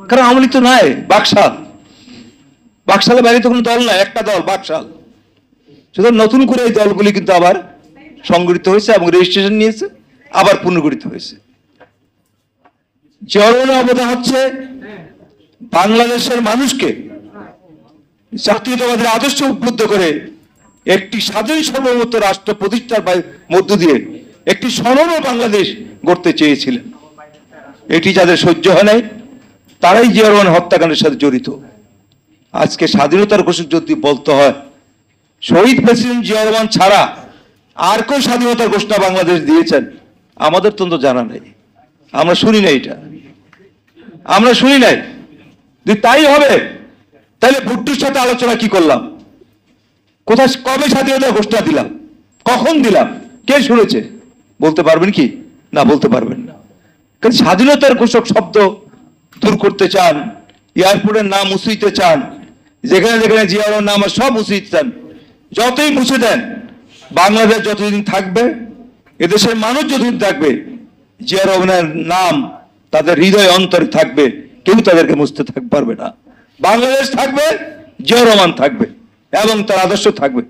কারণ আওয়ামী লীগ তো নাই, বাকশাল, বাকশালের বাইরে তো কোনো দল নাই, একটা দল বাকশাল। সুতরাং নতুন করে এই দলগুলি কিন্তু আবার সংগঠিত হয়েছে এবং রেজিস্ট্রেশন নিয়েছে, আবার পুনর্গঠিত হয়েছে। জিয়াউর অবদান হচ্ছে বাংলাদেশের মানুষকে জাতীয়তাবাদের আদর্শ উদ্বুদ্ধ করে একটি স্বাধীন সার্বভৌমত্ব রাষ্ট্র প্রতিষ্ঠার মধ্য দিয়ে একটি স্বর্ণ বাংলাদেশ গড়তে চেয়েছিলেন। এটি যাদের সহ্য হয় নাই তারাই জিয়া রহমান হত্যাকাণ্ডের সাথে জড়িত। আজকে স্বাধীনতার ঘোষক যদি বলতে হয়, শহীদ প্রেসিডেন্ট জিয়া রহমান ছাড়া আর কেউ স্বাধীনতার ঘোষণা বাংলাদেশ দিয়েছেন আমাদের তো জানা নেই, আমরা শুনি নাই, এটা আমরা শুনি নাই। যদি তাই হবে তাহলে ভুট্টোর সাথে আলোচনা কি করলাম? কোথায় কবে স্বাধীনতার ঘোষণা দিলাম? কখন দিলাম? কে শুনেছে? বলতে পারবেন কি? না, বলতে পারবেন না। কারণ স্বাধীনতার ঘোষক শব্দ দূর করতে চান, এয়ারপোর্টের নাম মুছে চান, যেখানে যেখানে জিয়া রহমানের নাম সব মুছে চান। যতই মুছে দেন, বাংলাদেশ যতদিন থাকবে, এদেশের মানুষ যতদিন থাকবে, জিয়া রহমানের নাম তাদের হৃদয় অন্তরে থাকবে, কেউ তাদেরকে মুছতে পারবে না। বাংলাদেশ থাকবে, জিয়া রহমান থাকবে এবং তার আদর্শ থাকবে।